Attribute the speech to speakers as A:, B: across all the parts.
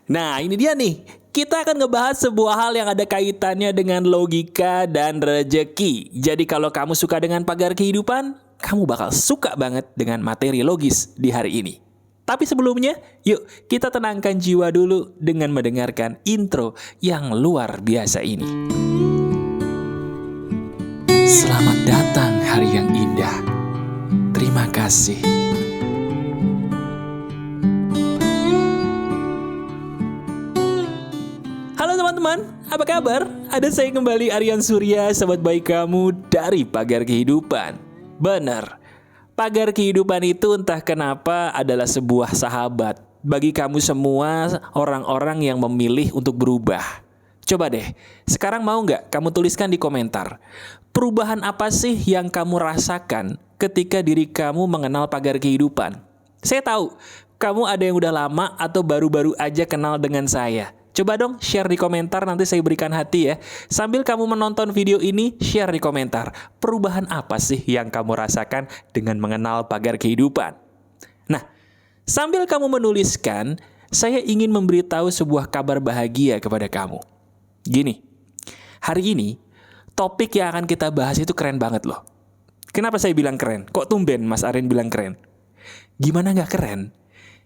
A: Nah, ini dia nih. Kita akan ngebahas sebuah hal yang ada kaitannya dengan logika dan rejeki. Jadi kalau kamu suka dengan pagar kehidupan, kamu bakal suka banget dengan materi logis di hari ini. Tapi sebelumnya, yuk kita tenangkan jiwa dulu dengan mendengarkan intro yang luar biasa ini. Selamat datang hari yang indah. Terima kasih. Halo teman-teman, apa kabar? Ada saya kembali, Aryan Surya, sahabat baik kamu dari Pagar Kehidupan. Benar, pagar kehidupan itu entah kenapa adalah sebuah sahabat bagi kamu semua orang-orang yang memilih untuk berubah. Coba deh, sekarang mau nggak kamu tuliskan di komentar, perubahan apa sih yang kamu rasakan ketika diri kamu mengenal pagar kehidupan? Saya tahu, kamu ada yang udah lama atau baru-baru aja kenal dengan saya. Coba dong share di komentar, nanti saya berikan hati ya. Sambil kamu menonton video ini, share di komentar. Perubahan apa sih yang kamu rasakan dengan mengenal pagar kehidupan? Nah, sambil kamu menuliskan, saya ingin memberitahu sebuah kabar bahagia kepada kamu. Gini, hari ini topik yang akan kita bahas itu keren banget loh. Kenapa saya bilang keren? Kok tumben Mas Aryan bilang keren? Gimana nggak keren?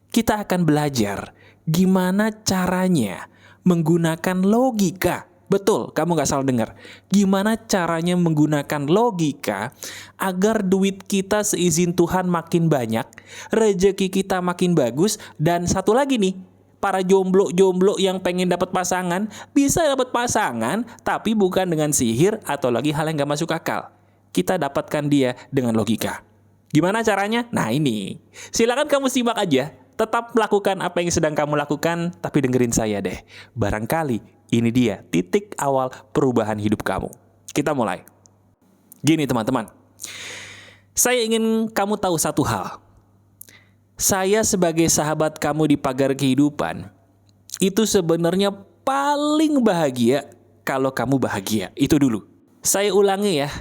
A: Kita akan belajar gimana caranya menggunakan logika. Betul, kamu gak salah dengar. Gimana caranya menggunakan logika agar duit kita seizin Tuhan makin banyak, rezeki kita makin bagus, dan satu lagi nih, para jomblo-jomblo yang pengen dapat pasangan, bisa dapat pasangan, tapi bukan dengan sihir atau lagi hal yang gak masuk akal. Kita dapatkan dia dengan logika. Gimana caranya? Nah ini, silakan kamu simak aja. Tetap melakukan apa yang sedang kamu lakukan, tapi dengerin saya deh. Barangkali ini dia titik awal perubahan hidup kamu. Kita mulai. Gini teman-teman, saya ingin kamu tahu satu hal. Saya sebagai sahabat kamu di pagar kehidupan, itu sebenarnya paling bahagia kalau kamu bahagia. Itu dulu. Saya ulangi ya.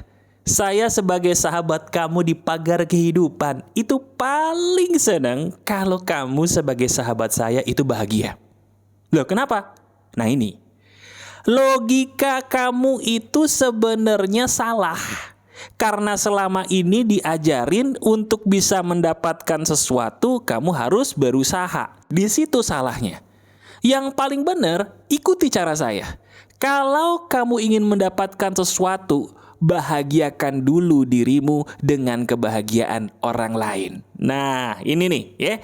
A: Saya sebagai sahabat kamu di pagar kehidupan itu paling senang kalau kamu sebagai sahabat saya itu bahagia. Loh kenapa? Nah ini, logika kamu itu sebenarnya salah. Karena selama ini diajarin untuk bisa mendapatkan sesuatu kamu harus berusaha. Di situ salahnya. Yang paling benar, ikuti cara saya. Kalau kamu ingin mendapatkan sesuatu, bahagiakan dulu dirimu dengan kebahagiaan orang lain. Nah, ini nih ya.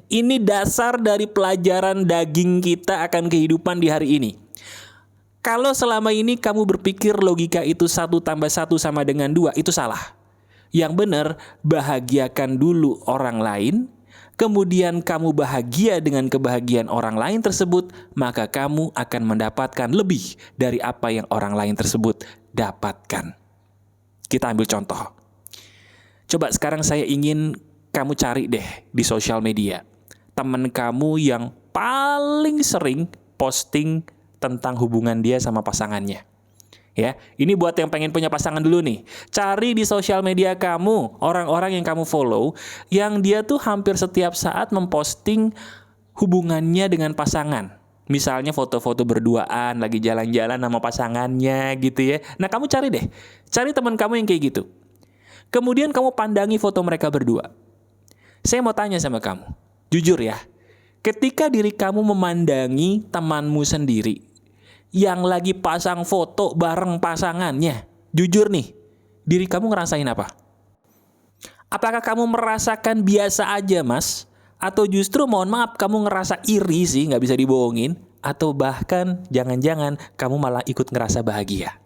A: Ini dasar dari pelajaran daging kita akan kehidupan di hari ini. Kalau selama ini kamu berpikir logika itu 1 tambah 1 sama dengan 2, itu salah. Yang benar, bahagiakan dulu orang lain, kemudian kamu bahagia dengan kebahagiaan orang lain tersebut, maka kamu akan mendapatkan lebih dari apa yang orang lain tersebut dapatkan. Kita ambil contoh. Coba sekarang saya ingin kamu cari deh di sosial media teman kamu yang paling sering posting tentang hubungan dia sama pasangannya. Ya, ini buat yang pengen punya pasangan dulu nih. Cari di sosial media kamu orang-orang yang kamu follow yang dia tuh hampir setiap saat memposting hubungannya dengan pasangan. Misalnya foto-foto berduaan, lagi jalan-jalan sama pasangannya gitu ya. Nah kamu cari deh, cari teman kamu yang kayak gitu. Kemudian kamu pandangi foto mereka berdua. Saya mau tanya sama kamu, jujur ya. Ketika diri kamu memandangi temanmu sendiri yang lagi pasang foto bareng pasangannya, jujur nih, diri kamu ngerasain apa? Apakah kamu merasakan biasa aja mas? Atau justru mohon maaf kamu ngerasa iri sih, gak bisa dibohongin. Atau bahkan jangan-jangan kamu malah ikut ngerasa bahagia.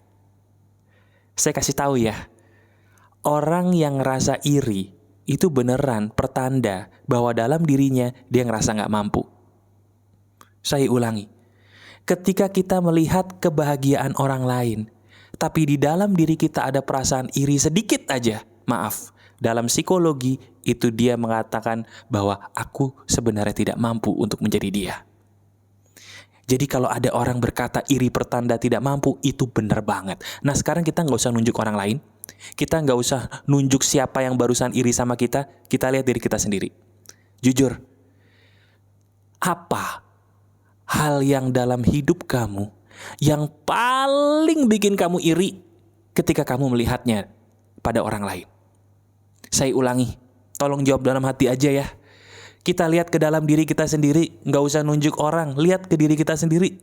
A: Saya kasih tahu ya, orang yang ngerasa iri itu beneran pertanda bahwa dalam dirinya dia ngerasa gak mampu. Saya ulangi, ketika kita melihat kebahagiaan orang lain, tapi di dalam diri kita ada perasaan iri sedikit aja, maaf, dalam psikologi itu dia mengatakan bahwa aku sebenarnya tidak mampu untuk menjadi dia. Jadi kalau ada orang berkata iri pertanda tidak mampu, itu benar banget. Nah sekarang kita nggak usah nunjuk orang lain. Kita nggak usah nunjuk siapa yang barusan iri sama kita. Kita lihat diri kita sendiri. Jujur, apa hal yang dalam hidup kamu yang paling bikin kamu iri ketika kamu melihatnya pada orang lain? Saya ulangi, tolong jawab dalam hati aja ya. Kita lihat ke dalam diri kita sendiri, gak usah nunjuk orang, lihat ke diri kita sendiri.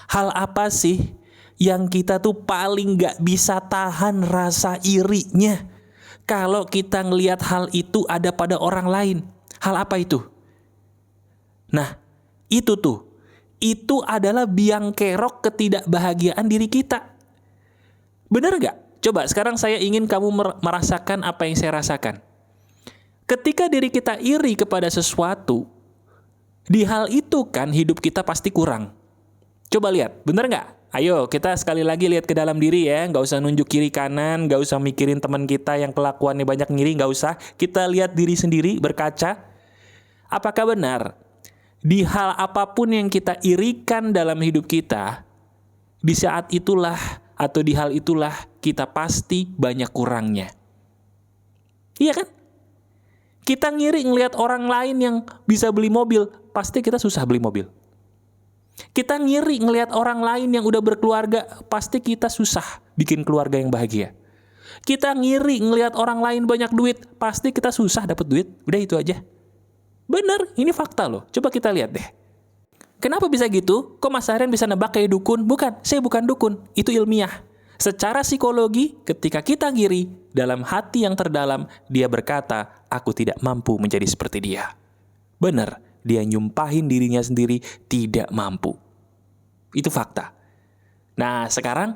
A: Hal apa sih yang kita tuh paling gak bisa tahan rasa irinya kalau kita ngelihat hal itu ada pada orang lain? Hal apa itu? Nah, itu adalah biang kerok ketidakbahagiaan diri kita. Benar gak? Coba sekarang saya ingin kamu merasakan apa yang saya rasakan. Ketika diri kita iri kepada sesuatu, di hal itu kan hidup kita pasti kurang. Coba lihat, bener nggak? Ayo kita sekali lagi lihat ke dalam diri ya. Nggak usah nunjuk kiri kanan, nggak usah mikirin teman kita yang kelakuannya banyak ngiri, nggak usah. Kita lihat diri sendiri, berkaca. Apakah benar di hal apapun yang kita irikan dalam hidup kita, di saat itulah atau di hal itulah kita pasti banyak kurangnya? Iya kan? Kita ngiri ngelihat orang lain yang bisa beli mobil, pasti kita susah beli mobil. Kita ngiri ngelihat orang lain yang udah berkeluarga, pasti kita susah bikin keluarga yang bahagia. Kita ngiri ngelihat orang lain banyak duit, pasti kita susah dapat duit. Udah itu aja. Bener, ini fakta loh. Coba kita lihat deh. Kenapa bisa gitu? Kok Mas Aryan bisa nebak kayak dukun? Bukan, saya bukan dukun. Itu ilmiah. Secara psikologi, ketika kita ngiri, dalam hati yang terdalam, dia berkata, aku tidak mampu menjadi seperti dia. Benar, dia nyumpahin dirinya sendiri tidak mampu. Itu fakta. Nah, sekarang,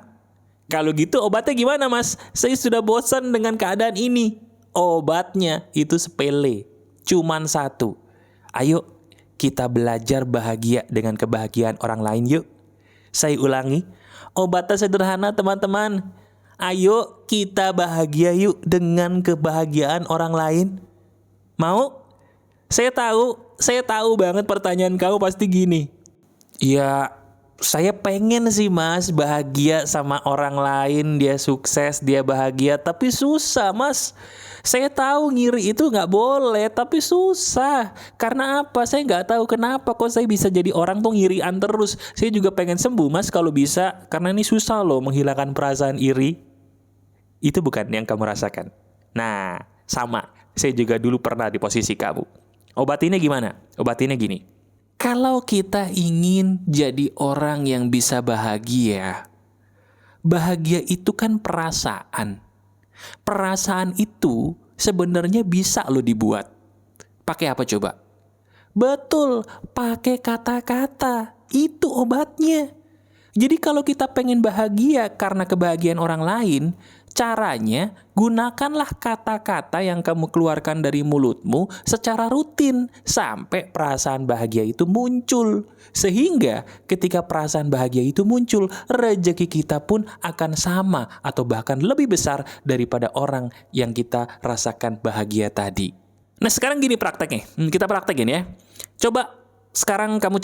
A: kalau gitu obatnya gimana, Mas? Saya sudah bosan dengan keadaan ini. Obatnya itu sepele. Cuman satu. Ayo, kita belajar bahagia dengan kebahagiaan orang lain yuk. Saya ulangi. Obatnya sederhana teman-teman. Ayo kita bahagia yuk dengan kebahagiaan orang lain. Mau? Saya tahu banget pertanyaan kamu pasti gini. Ya, saya pengen sih Mas bahagia sama orang lain. Dia sukses, dia bahagia. Tapi susah Mas. Saya tahu ngiri itu gak boleh, tapi susah. Karena apa? Saya gak tahu kenapa kok saya bisa jadi orang tuh ngirian terus. Saya juga pengen sembuh Mas kalau bisa. Karena ini susah loh menghilangkan perasaan iri. Itu bukan yang kamu rasakan. Nah, sama. Saya juga dulu pernah di posisi kamu. Obatinnya gimana? Obatinnya gini. Kalau kita ingin jadi orang yang bisa bahagia, bahagia itu kan perasaan. Perasaan itu sebenarnya bisa lo dibuat. Pakai apa coba? Betul, pakai kata-kata. Itu obatnya. Jadi kalau kita pengen bahagia karena kebahagiaan orang lain, caranya gunakanlah kata-kata yang kamu keluarkan dari mulutmu secara rutin sampai perasaan bahagia itu muncul. Sehingga ketika perasaan bahagia itu muncul, rezeki kita pun akan sama atau bahkan lebih besar daripada orang yang kita rasakan bahagia tadi. Nah sekarang gini prakteknya, kita praktekin ya. Coba sekarang kamu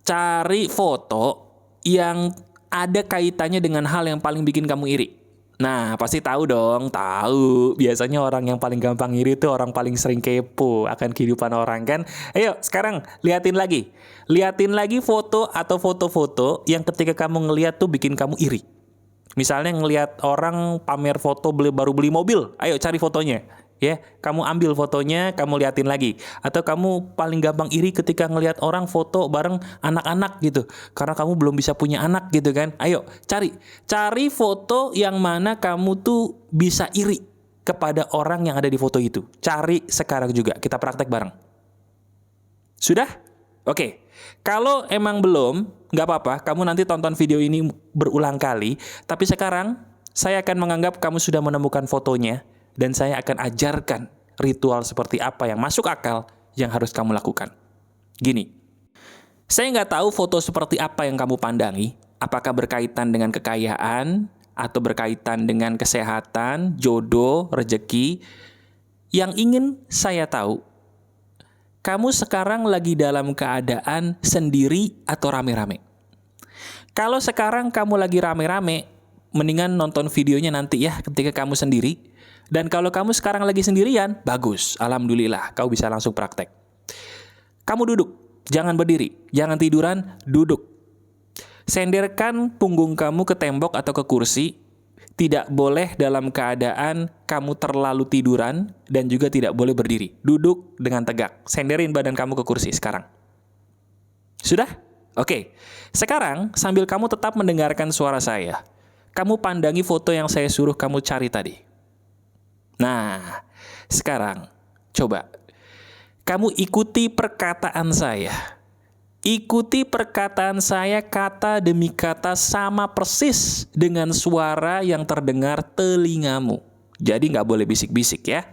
A: cari foto yang ada kaitannya dengan hal yang paling bikin kamu iri. Nah, pasti tahu dong, tahu. Biasanya orang yang paling gampang iri itu orang paling sering kepo akan kehidupan orang kan. Ayo, sekarang liatin lagi. Liatin lagi foto atau foto-foto yang ketika kamu ngeliat tuh bikin kamu iri. Misalnya ngeliat orang pamer foto baru beli mobil. Ayo cari fotonya. Ya, kamu ambil fotonya, kamu liatin lagi. Atau kamu paling gampang iri ketika ngelihat orang foto bareng anak-anak gitu. Karena kamu belum bisa punya anak gitu kan. Ayo, cari foto yang mana kamu tuh bisa iri kepada orang yang ada di foto itu. Cari sekarang juga, kita praktek bareng. Sudah? Oke. Kalau emang belum, nggak apa-apa. Kamu nanti tonton video ini berulang kali. Tapi sekarang, saya akan menganggap kamu sudah menemukan fotonya. Dan saya akan ajarkan ritual seperti apa yang masuk akal yang harus kamu lakukan. Gini, saya nggak tahu foto seperti apa yang kamu pandangi. Apakah berkaitan dengan kekayaan, atau berkaitan dengan kesehatan, jodoh, rezeki. Yang ingin saya tahu, kamu sekarang lagi dalam keadaan sendiri atau rame-rame. Kalau sekarang kamu lagi rame-rame, mendingan nonton videonya nanti ya ketika kamu sendiri. Dan kalau kamu sekarang lagi sendirian, bagus. Alhamdulillah, kau bisa langsung praktek. Kamu duduk. Jangan berdiri, jangan tiduran, duduk. Senderkan punggung kamu ke tembok atau ke kursi. Tidak boleh dalam keadaan kamu terlalu tiduran dan juga tidak boleh berdiri. Duduk dengan tegak. Senderin badan kamu ke kursi sekarang. Sudah? Oke. Sekarang sambil kamu tetap mendengarkan suara saya, kamu pandangi foto yang saya suruh kamu cari tadi. Nah, sekarang coba kamu ikuti perkataan saya. Ikuti perkataan saya kata demi kata sama persis dengan suara yang terdengar telingamu. Jadi nggak boleh bisik-bisik ya.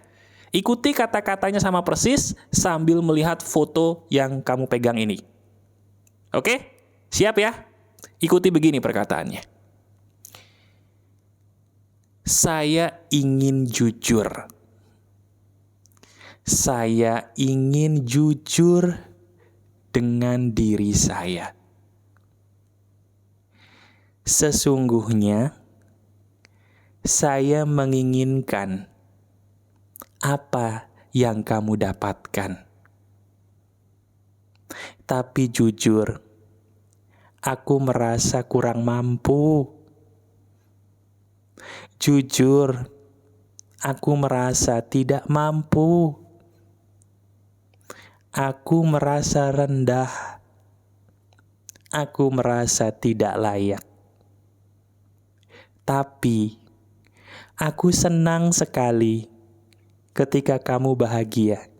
A: Ikuti kata-katanya sama persis sambil melihat foto yang kamu pegang ini. Oke? Siap ya? Ikuti begini perkataannya. Saya ingin jujur. Saya ingin jujur dengan diri saya. Sesungguhnya, saya menginginkan apa yang kamu dapatkan. Tapi jujur, aku merasa kurang mampu. Jujur, aku merasa tidak mampu. Aku merasa rendah. Aku merasa tidak layak. Tapi, aku senang sekali ketika kamu bahagia.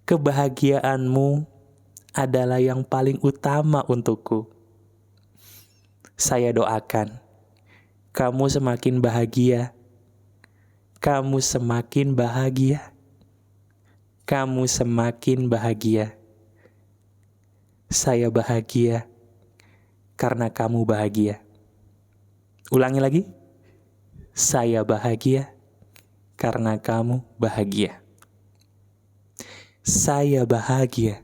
A: Kebahagiaanmu adalah yang paling utama untukku. Saya doakan, kamu semakin bahagia. Kamu semakin bahagia. Kamu semakin bahagia. Saya bahagia karena kamu bahagia. Ulangi lagi. Saya bahagia karena kamu bahagia. Saya bahagia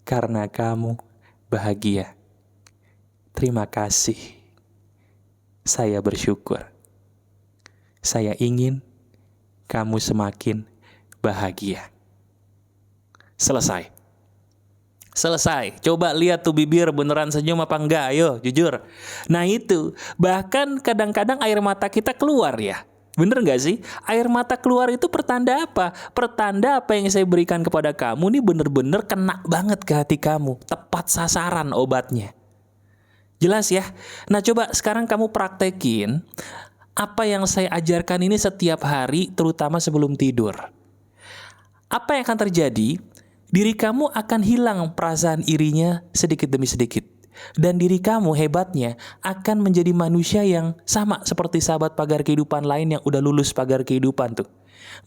A: karena kamu bahagia. Terima kasih. Saya bersyukur. Saya ingin kamu semakin bahagia. Selesai. Coba lihat tuh bibir beneran senyum apa enggak? Ayo, jujur. Nah itu, bahkan kadang-kadang air mata kita keluar ya. Bener nggak sih? Air mata keluar itu pertanda apa? Pertanda apa yang saya berikan kepada kamu ini bener-bener kena banget ke hati kamu. Tepat sasaran obatnya. Jelas ya? Nah coba sekarang kamu praktekin apa yang saya ajarkan ini setiap hari, terutama sebelum tidur. Apa yang akan terjadi? Diri kamu akan hilang perasaan irinya sedikit demi sedikit. Dan diri kamu hebatnya akan menjadi manusia yang sama seperti sahabat pagar kehidupan lain yang udah lulus pagar kehidupan tuh.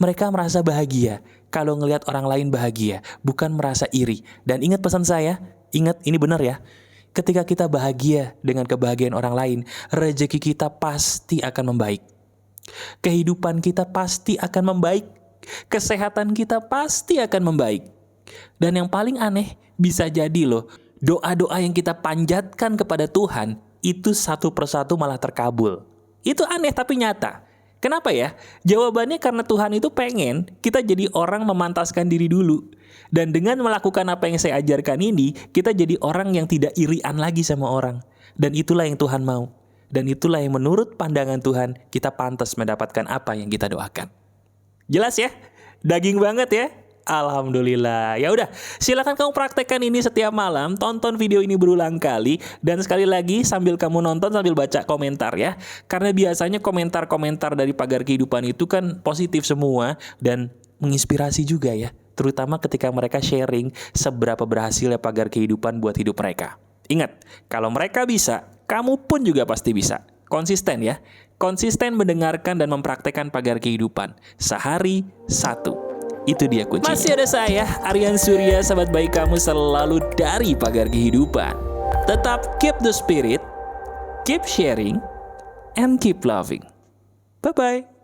A: Mereka merasa bahagia kalau ngelihat orang lain bahagia, bukan merasa iri. Dan ingat pesan saya, ingat ini benar ya. Ketika kita bahagia dengan kebahagiaan orang lain, rezeki kita pasti akan membaik. Kehidupan kita pasti akan membaik. Kesehatan kita pasti akan membaik. Dan yang paling aneh, bisa jadi loh, doa-doa yang kita panjatkan kepada Tuhan, itu satu persatu malah terkabul. Itu aneh tapi nyata. Kenapa ya? Jawabannya karena Tuhan itu pengen kita jadi orang memantaskan diri dulu. Dan dengan melakukan apa yang saya ajarkan ini, kita jadi orang yang tidak irian lagi sama orang. Dan itulah yang Tuhan mau. Dan itulah yang menurut pandangan Tuhan, kita pantas mendapatkan apa yang kita doakan. Jelas ya? Daging banget ya? Alhamdulillah. Ya udah, silakan kamu praktekkan ini setiap malam, tonton video ini berulang kali, dan sekali lagi sambil kamu nonton sambil baca komentar ya. Karena biasanya komentar-komentar dari pagar kehidupan itu kan positif semua dan menginspirasi juga ya, terutama ketika mereka sharing seberapa berhasilnya pagar kehidupan buat hidup mereka. Ingat, kalau mereka bisa, kamu pun juga pasti bisa. Konsisten ya. Konsisten mendengarkan dan mempraktekkan pagar kehidupan. Sehari satu. Itu dia kuncinya. Masih ada saya, Aryan Surya, sahabat baik kamu selalu dari pagar kehidupan. Tetap keep the spirit, keep sharing, and keep loving. Bye-bye.